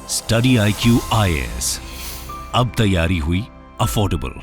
Study IQ IAS, अब तैयारी हुई अफोर्डेबल।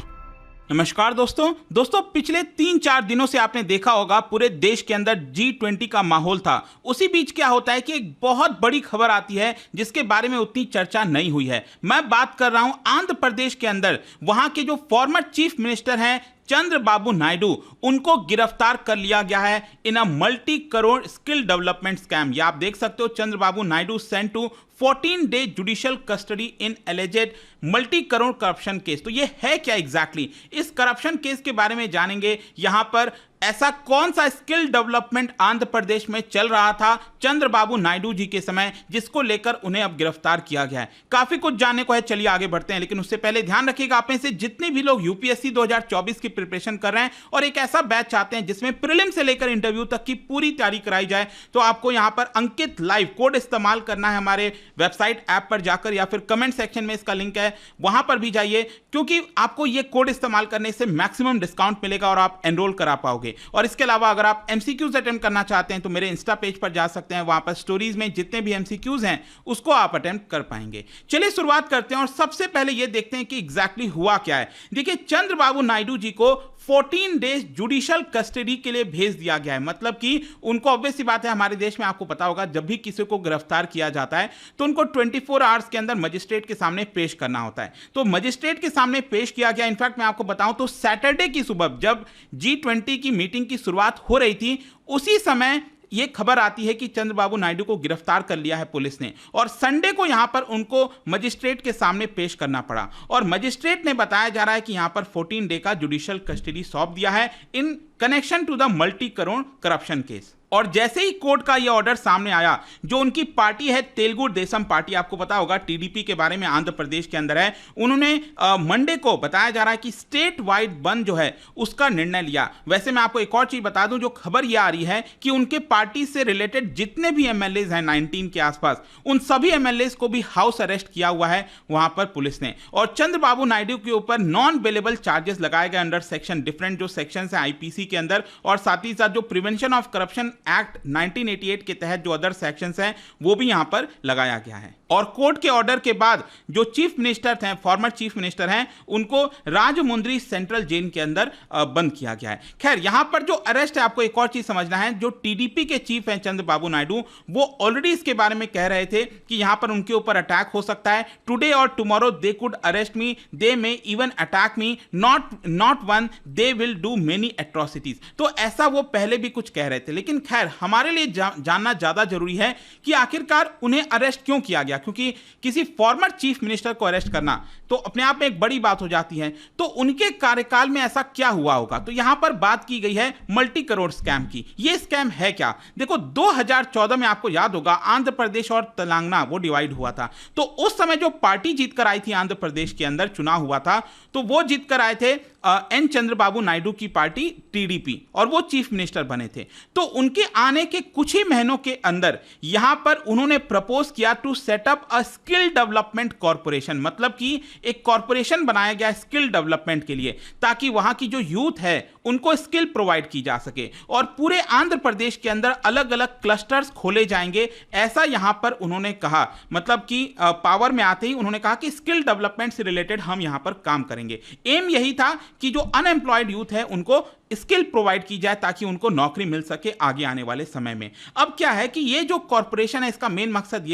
नमस्कार दोस्तों पिछले 3-4 दिनों से आपने देखा होगा पूरे देश के अंदर G20 का माहौल था। उसी बीच क्या होता है कि एक बहुत बड़ी खबर आती है जिसके बारे में उतनी चर्चा नहीं हुई है। मैं बात कर रहा हूं आंध्र प्रदेश के अंदर वहां के जो फॉर्मर चीफ मिनिस्टर हैं चंद्रबाबू नायडू, उनको गिरफ्तार कर लिया गया है in a multi crore skill development scam. ये आप देख सकते हो, Chandrababu Naidu sent to 14-day judicial custody in alleged multi crore corruption case. तो ये है क्या एग्जैक्टली? इस करप्शन केस के बारे में जानेंगे। यहां पर ऐसा कौन सा स्किल डेवलपमेंट आंध्र प्रदेश में चल रहा था चंद्रबाबू नायडू जी के समय जिसको लेकर उन्हें अब गिरफ्तार किया गया है। काफी कुछ जानने को है, चलिए आगे बढ़ते हैं। लेकिन उससे पहले ध्यान रखिएगा, आप में से जितने भी लोग यूपीएससी 2024 की प्रिपरेशन कर रहे हैं और एक ऐसा बैच चाहते हैं जिसमें प्रीलिम से लेकर इंटरव्यू तक की पूरी तैयारी कराई जाए, तो आपको यहां पर अंकित लाइव कोड इस्तेमाल करना है। हमारे वेबसाइट ऐप पर जाकर या फिर कमेंट सेक्शन में इसका लिंक है, वहां पर भी जाइए, क्योंकि आपको यह कोड इस्तेमाल करने से मैक्सिमम डिस्काउंट मिलेगा और आप एनरोल करा पाओगे। और इसके अलावा अगर आप एमसीक्यूज अटेम्प्ट करना चाहते हैं तो मेरे इंस्टा पेज पर जा सकते हैं, वहां पर स्टोरीज में जितने भी एमसीक्यूज हैं उसको आप अटेम्प्ट कर पाएंगे। चलिए शुरुआत करते हैं और सबसे पहले यह देखते हैं कि एग्जैक्टली हुआ क्या है। देखिए, चंद्रबाबू नायडू जी को 14 डेज जुडिशियल कस्टडी के लिए भेज दिया गया है। मतलब कि उनको ऑब्वियस सी बात है, हमारे देश में आपको पता होगा जब भी किसी को गिरफ्तार किया जाता है तो उनको 24 आवर्स के अंदर मजिस्ट्रेट के सामने पेश करना होता है। तो मजिस्ट्रेट के सामने पेश किया गया। इनफैक्ट मैं आपको बताऊं तो सैटरडे की सुबह जब G20 की मीटिंग की शुरुआत हो रही थी, उसी समय यह खबर आती है कि चंद्रबाबू नायडू को गिरफ्तार कर लिया है पुलिस ने, और संडे को यहां पर उनको मजिस्ट्रेट के सामने पेश करना पड़ा। और मजिस्ट्रेट ने बताया जा रहा है कि यहां पर 14 डे का जुडिशियल कस्टडी सौंप दिया है in connection to the multi crore corruption case. और जैसे ही कोर्ट का यह ऑर्डर सामने आया, जो उनकी पार्टी है तेलुगु देशम पार्टी, आपको पता होगा टीडीपी के बारे में आंध्र प्रदेश के अंदर है, उन्होंने मंडे को बताया जा रहा है कि स्टेट वाइड बंद जो है उसका निर्णय लिया। वैसे मैं आपको एक और चीज बता दूं, जो खबर यह आ रही है कि उनके पार्टी से रिलेटेड जितने भी एमएलए हैं 19 के आसपास, उन सभी एमएलए को भी हाउस अरेस्ट किया हुआ है वहां पर पुलिस ने। और चंद्रबाबू नायडू के ऊपर नॉन बेलेबल चार्जेस लगाए गए अंडर सेक्शन, डिफरेंट जो सेक्शन है आईपीसी के अंदर, और साथ ही साथ जो प्रिवेंशन ऑफ करप्शन एक्ट 1988 के तहत जो अदर सेक्शंस हैं वो भी यहां पर लगाया गया है। और कोर्ट के ऑर्डर के बाद जो चीफ मिनिस्टर थे, फॉर्मर चीफ मिनिस्टर हैं, उनको राजमुंद्री सेंट्रल जेल के अंदर बंद किया गया है। खैर, यहां पर जो अरेस्ट है, आपको एक और चीज समझना है, जो टीडीपी के चीफ हैं चंद्रबाबू नायडू, वो ऑलरेडी इसके बारे में कह रहे थे कि यहां पर उनके ऊपर अटैक हो सकता है। टुडे और tomorrow they could arrest me, they may even attack me, not one, they will do many atrocities. तो ऐसा वो पहले भी कुछ कह रहे थे। लेकिन खैर, हमारे लिए जानना ज्यादा जरूरी है कि आखिरकार उन्हें अरेस्ट क्यों किया गया, क्योंकि किसी फॉर्मर चीफ मिनिस्टर को अरेस्ट करना तो अपने आप में एक बड़ी बात हो जाती है। तो उनके कार्यकाल में ऐसा क्या हुआ होगा? तो यहां पर बात की गई है मल्टी करोड़ स्कैम की। यह स्कैम है क्या? देखो, 2014 में आपको याद होगा आंध्र प्रदेश और तेलंगाना वो डिवाइड हुआ था। तो उस समय जो पार्टी जीतकर आई थी आंध्र प्रदेश के अंदर, चुनाव हुआ था, तो वो जीतकर आए थे एन चंद्रबाबू नायडू की पार्टी टीडीपी, और वो चीफ मिनिस्टर बने थे। तो उनके आने के कुछ ही महीनों के अंदर यहां पर उन्होंने प्रपोज किया to set up a skill development corporation. मतलब कि एक कॉर्पोरेशन बनाया गया स्किल डेवलपमेंट के लिए, ताकि वहां की जो यूथ है उनको स्किल प्रोवाइड की जा सके, और पूरे आंध्र प्रदेश के अंदर अलग अलग क्लस्टर्स खोले जाएंगे, ऐसा यहां पर उन्होंने कहा। मतलब कि पावर में आते ही उन्होंने कहा कि स्किल डेवलपमेंट से रिलेटेड हम यहां पर काम करेंगे। एम यही था कि जो अनएम्प्लॉयड यूथ है उनको स्किल प्रोवाइड की जाए ताकि उनको नौकरी मिल सके आगे आने वाले समय में। अब क्या है कि ये जो कॉर्पोरेशन है, इसका मेन मकसद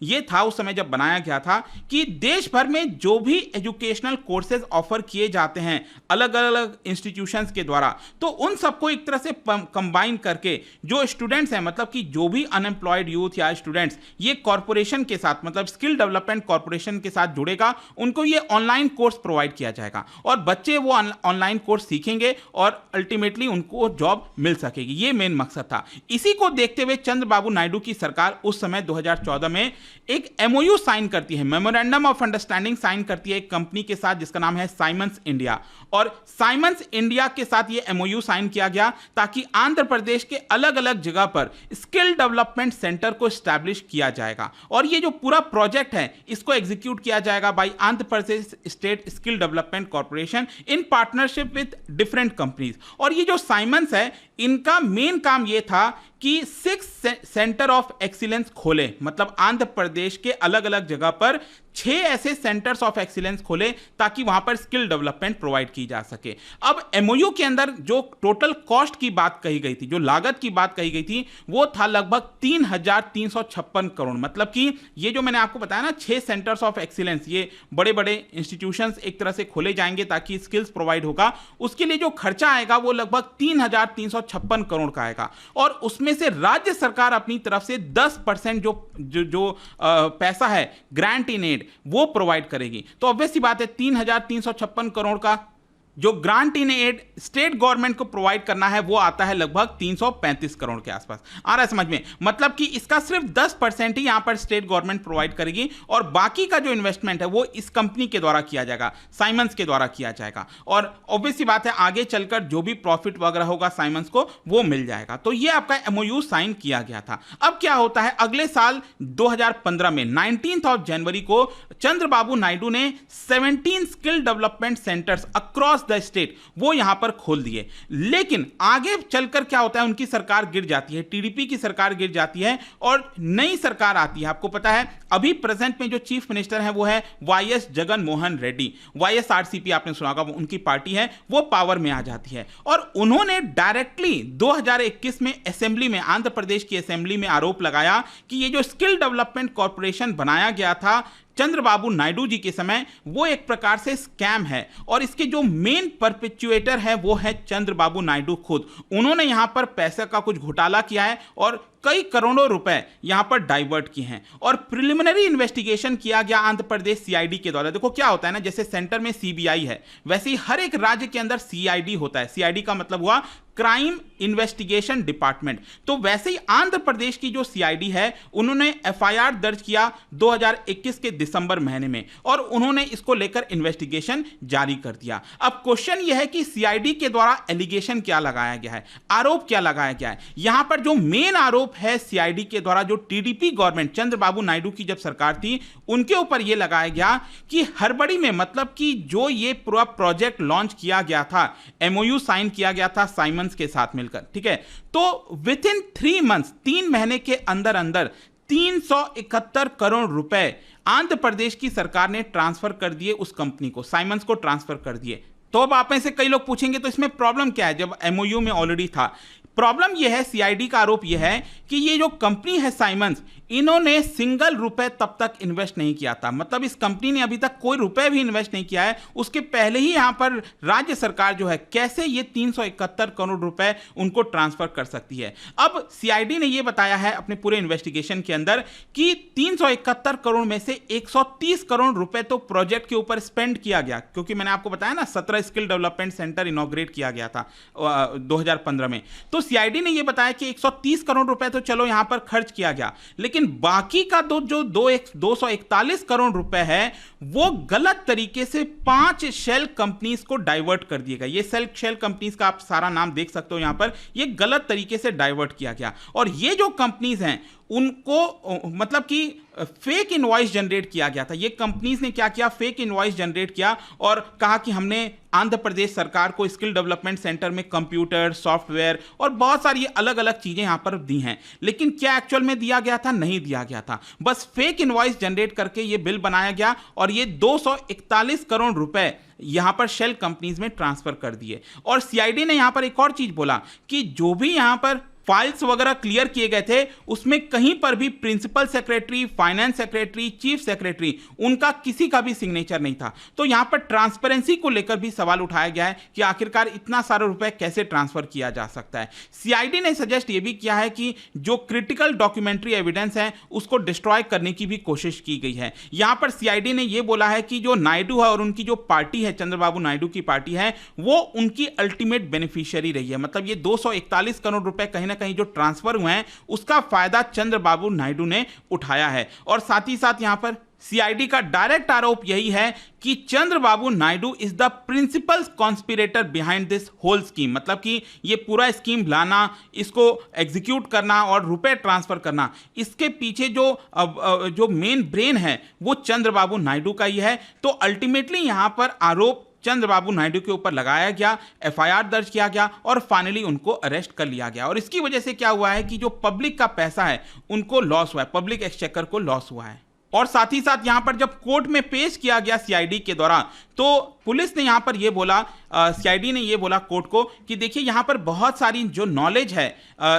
ये था उस समय जब बनाया गया था कि देश भर में जो भी एजुकेशनल कोर्सेज ऑफर किए जाते हैं अलग अलग इंस्टीट्यूशंस के द्वारा, तो उन सबको एक तरह से कंबाइन करके जो स्टूडेंट्स हैं, मतलब कि जो भी अनएम्प्लॉयड यूथ या स्टूडेंट्स ये कॉर्पोरेशन के साथ, मतलब स्किल डेवलपमेंट कॉर्पोरेशन के साथ जुड़ेगा, उनको ये ऑनलाइन कोर्स प्रोवाइड किया जाएगा और बच्चे वो ऑनलाइन कोर्स सीखेंगे और अल्टीमेटली उनको जॉब मिल सकेगी। ये मेन मकसद था। इसी को देखते हुए चंद्रबाबू नायडू की सरकार उस समय 2014 में एक एमओयू साइन करती है, मेमोरेंडम ऑफ अंडरस्टैंडिंग साइन करती है एक कंपनी के साथ जिसका नाम है साइमंस इंडिया। और साइमंस इंडिया के साथ ये एमओयू साइन किया गया ताकि आंध्र प्रदेश के अलग अलग जगह पर स्किल डेवलपमेंट सेंटर को स्टैब्लिश किया जाएगा। और ये जो पूरा प्रोजेक्ट है इसको एग्जीक्यूट किया जाएगा by Andhra Pradesh state skill development corporation in partnership with different companies. और ये जो साइमंस है इनका मेन काम यह था कि 6 सेंटर ऑफ एक्सीलेंस खोले, मतलब आंध्र प्रदेश के अलग अलग जगह पर 6 ऐसे सेंटर्स ऑफ एक्सीलेंस खोले ताकि वहां पर स्किल डेवलपमेंट प्रोवाइड की जा सके। अब एमओयू के अंदर जो टोटल कॉस्ट की बात कही गई थी, जो लागत की बात कही गई थी, वो था लगभग 3,356 करोड़। मतलब कि ये जो मैंने आपको बताया ना 6 सेंटर्स ऑफ एक्सीलेंस, ये बड़े बड़े इंस्टीट्यूशंस एक तरह से खोले जाएंगे ताकि स्किल्स प्रोवाइड होगा, उसके लिए जो खर्चा आएगा वो लगभग 3,356 करोड़ का आएगा। और उसमें से राज्य सरकार अपनी तरफ से 10% जो पैसा है ग्रांट इन एड वो प्रोवाइड करेगी। तो ऑब्वियस सी बात है 3,356 करोड़ का जो grant in aid state government को प्रोवाइड करना है वो आता है लगभग 335 करोड़ के आसपास। आ रहा है समझ में? मतलब कि इसका सिर्फ 10% ही यहां पर स्टेट गवर्नमेंट प्रोवाइड करेगी और बाकी का जो इन्वेस्टमेंट है वो इस कंपनी के द्वारा किया जाएगा, साइमंस के द्वारा किया जाएगा। और ऑब्वियस सी बात है आगे चलकर जो भी प्रॉफिट वगैरह होगा साइमंस को वो मिल जाएगा। तो ये आपका एमओयू साइन किया गया था। अब क्या होता है, अगले साल 2015 में 19 जनवरी को चंद्रबाबू नायडू ने 17 skill development centres across the state वो यहां पर खोल दिए। लेकिन आगे चलकर क्या होता है, उनकी सरकार गिर जाती है, टीडीपी की सरकार गिर जाती है और नई सरकार आती है। आपको पता है अभी प्रेजेंट में जो चीफ मिनिस्टर है वो है वाईएस जगन मोहन रेड्डी, वाईएसआरसीपी आपने सुना होगा, उनकी पार्टी है, वो पावर में आ जाती है। और उन्होंने डायरेक्टली 2021 में असेंबली में, आंध्र प्रदेश की असेंबली में आरोप लगाया कि ये जो स्किल डेवलपमेंट कॉर्पोरेशन बनाया गया था चंद्रबाबू नायडू जी के समय, वो एक प्रकार से स्कैम है और इसके जो मेन परपेचुएटर है वो है चंद्रबाबू नायडू खुद। उन्होंने यहां पर पैसे का कुछ घोटाला किया है और कई करोड़ों रुपए यहां पर डाइवर्ट किए हैं और प्रिलिमिनरी इन्वेस्टिगेशन किया गया आंध्र प्रदेश सीआईडी के द्वारा। देखो क्या होता है ना, जैसे सेंटर में सीबीआई है वैसे ही हर एक राज्य के अंदर सीआईडी होता है। सीआईडी का मतलब हुआ क्राइम इन्वेस्टिगेशन डिपार्टमेंट। तो वैसे ही आंध्र प्रदेश की जो सीआईडी है उन्होंने एफआईआर दर्ज किया 2021 के दिसंबर महीने में और उन्होंने इसको लेकर इन्वेस्टिगेशन जारी कर दिया। अब क्वेश्चन यह है कि सीआईडी के द्वारा एलिगेशन क्या लगाया गया है, आरोप क्या लगाया गया है। यहां पर जो मेन आरोप है सीआईडी के द्वारा, जो टीडीपी गवर्नमेंट चंद्रबाबू नायडू की जब सरकार थी उनके ऊपर यह लगाया गया कि हड़बड़ी में, मतलब कि जो ये पूरा प्रोजेक्ट लॉन्च किया गया था, एमओयू साइन किया गया था साइमंस के साथ मिलकर, ठीक है, तो विद इन 3 मंथ्स, 3 महीने के अंदर अंदर 371 करोड़ रुपए आंध्र प्रदेश की सरकार ने ट्रांसफर कर दिए उस कंपनी को, साइमंस को ट्रांसफर कर दिए। तो अब आप में से कई लोग पूछेंगे तो इसमें प्रॉब्लम क्या है जब एमओयू में ऑलरेडी था। प्रॉब्लम यह है, सीआईडी का आरोप यह है कि ये जो कंपनी है साइमंस, इन्होंने सिंगल रुपए तब तक इन्वेस्ट नहीं किया था। मतलब इस कंपनी ने अभी तक कोई रुपए भी इन्वेस्ट नहीं किया है। उसके पहले ही यहां पर राज्य सरकार जो है कैसे ये 371 करोड़ रुपए उनको ट्रांसफर कर सकती है। अब सीआईडी ने यह बताया है अपने पूरे इन्वेस्टिगेशन के अंदर कि 371 करोड़ में से 130 करोड़ रुपए तो प्रोजेक्ट के ऊपर स्पेंड किया गया, क्योंकि मैंने आपको बताया ना 17 स्किल डेवलपमेंट सेंटर इनॉग्रेट किया गया था 2015 में। तो सीआईडी ने यह बताया कि 130 करोड़ रुपए तो चलो यहां पर खर्च किया गया, लेकिन बाकी का जो 241 करोड़ रुपए है वो गलत तरीके से 5 शेल कंपनीज को डाइवर्ट कर दिया गया। ये शेल कंपनीज का आप सारा नाम देख सकते हो यहां पर, ये गलत तरीके से डाइवर्ट किया गया। और ये जो कंपनीज हैं उनको मतलब कि फेक इनवॉइस जनरेट किया गया था। ये कंपनीज ने क्या किया, फेक इनवॉइस जनरेट किया और कहा कि हमने आंध्र प्रदेश सरकार को स्किल डेवलपमेंट सेंटर में कंप्यूटर, सॉफ्टवेयर और बहुत सारी अलग अलग चीजें यहां पर दी हैं, लेकिन क्या एक्चुअल में दिया गया था? नहीं दिया गया था। बस फेक इनवॉइस जनरेट करके ये बिल बनाया गया और ये 241 करोड़ रुपए यहां पर शेल कंपनीज में ट्रांसफर कर दिए। और सीआईडी ने यहां पर एक और चीज बोला कि जो भी यहां पर फाइल्स वगैरह क्लियर किए गए थे उसमें कहीं पर भी principal secretary, finance secretary, chief secretary, उनका किसी का भी सिग्नेचर नहीं था। तो यहां पर ट्रांसपेरेंसी को लेकर भी सवाल उठाया गया है कि आखिरकार इतना सारे रुपए कैसे ट्रांसफर किया जा सकता है। सीआईडी ने सजेस्ट ये भी किया है कि जो क्रिटिकल डॉक्यूमेंट्री एविडेंस है उसको डिस्ट्रॉय करने की भी कोशिश की गई है। यहां पर सीआईडी ने यह बोला है कि जो नायडू है और उनकी जो पार्टी है, चंद्रबाबू नायडू की पार्टी है, वो उनकी अल्टीमेट बेनिफिशियरी रही है। मतलब ये 241 करोड़ रुपए कहीं कहीं जो ट्रांसफर हुए हैं उसका फायदा चंद्रबाबू नायडू ने उठाया है। और साथ ही साथ यहां पर सीआईडी का डायरेक्ट आरोप यही है कि Chandrababu Naidu is the principal conspirator behind this whole scheme. मतलब कि ये पूरा स्कीम लाना, इसको एग्जीक्यूट करना और रुपए ट्रांसफर करना, इसके पीछे जो मेन ब्रेन है वो चंद्रबाबू नायडू का ही है। तो अल्टीमेटली यहां पर आरोप चंद्रबाबू नायडू के ऊपर लगाया गया, एफआईआर दर्ज किया गया और फाइनली उनको अरेस्ट कर लिया गया। और इसकी वजह से क्या हुआ है कि जो पब्लिक का पैसा है उनको लॉस हुआ है, पब्लिक एक्सचेकर को लॉस हुआ है। और साथ ही साथ यहां पर जब कोर्ट में पेश किया गया सीआईडी के दौरान, तो पुलिस ने यहां पर यह बोला, सीआईडी ने यह बोला कोर्ट को कि देखिए यहां पर बहुत सारी जो नॉलेज है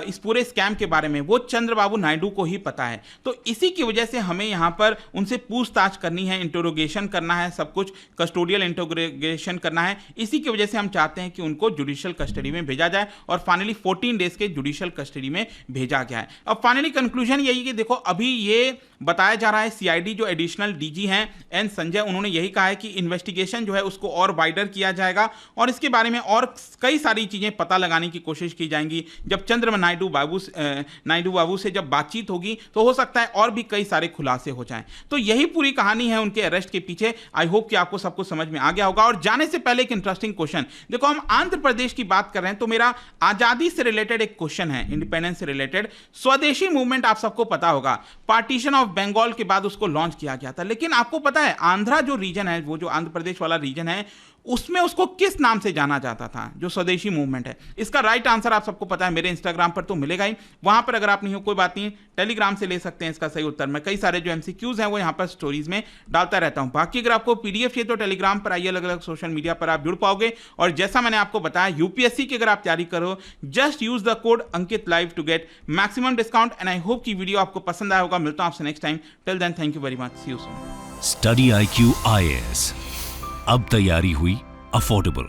इस पूरे स्कैम के बारे में वो चंद्रबाबू नायडू को ही पता है, तो इसी की वजह से हमें यहां पर उनसे पूछताछ करनी है, इंटरोगेशन करना है, सब कुछ कस्टोडियल इंटरोगेशन करना है। इसी की वजह से हम चाहते हैं कि उनको जुडिशियल कस्टडी में भेजा जाए और फाइनली 14 डेज के जुडिशियल कस्टडी में भेजा गया है। अब फाइनली कंक्लूजन यही कि देखो अभी ये बताया जा रहा है, सीआईडी जो एडिशनल डीजी हैं एन संजय, उन्होंने यही कहा है कि इन्वेस्टिगेशन जो है उसको और वाइडर किया जाएगा और इसके बारे में और कई सारी चीजें पता लगाने की कोशिश की जाएंगी। जब नायडू बाबू से जब बातचीत होगी तो हो सकता है और भी कई सारे खुलासे हो जाएं। तो यही पूरी कहानी है उनके अरेस्ट के पीछे। आई होप कि आपको सब कुछ समझ में आ गया होगा। और जाने से पहले एक इंटरेस्टिंग क्वेश्चन, देखो हम आंध्र प्रदेश की बात कर रहे हैं तो मेरा आजादी से रिलेटेड एक क्वेश्चन है, इंडिपेंडेंस से रिलेटेड। स्वदेशी मूवमेंट आप सबको पता होगा, पार्टीशन ऑफ बंगाल के बाद उसको लॉन्च किया गया था, लेकिन आपको पता है आंध्रा जो रीजन है, वो जो आंध्र प्रदेश वाला रीजन है, उसमें उसको किस नाम से जाना जाता था जो स्वदेशी मूवमेंट है? इसका राइट आंसर आप सबको पता है, मेरे इंस्टाग्राम पर तो मिलेगा ही, वहां पर अगर आप नहीं हो कोई बात नहीं, टेलीग्राम से ले सकते हैं इसका सही उत्तर। मैं कई सारे जो एमसीक्यूज हैं वो यहां पर स्टोरीज में डालता रहता हूं। बाकी अगर आपको पीडीएफ चाहिए तो टेलीग्राम पर आइए, अलग अलग सोशल मीडिया पर आप जुड़ पाओगे। और जैसा मैंने आपको बताया, यूपीएससी की अगर आप तैयारी करो, just use the code Ankit live to get maximum discount. And I hope की वीडियो आपको पसंद आया होगा। मिलता हूं आपसे next time. Till then thank you very much, see you soon. Study IQ IAS, अब तैयारी हुई अफोर्डेबल।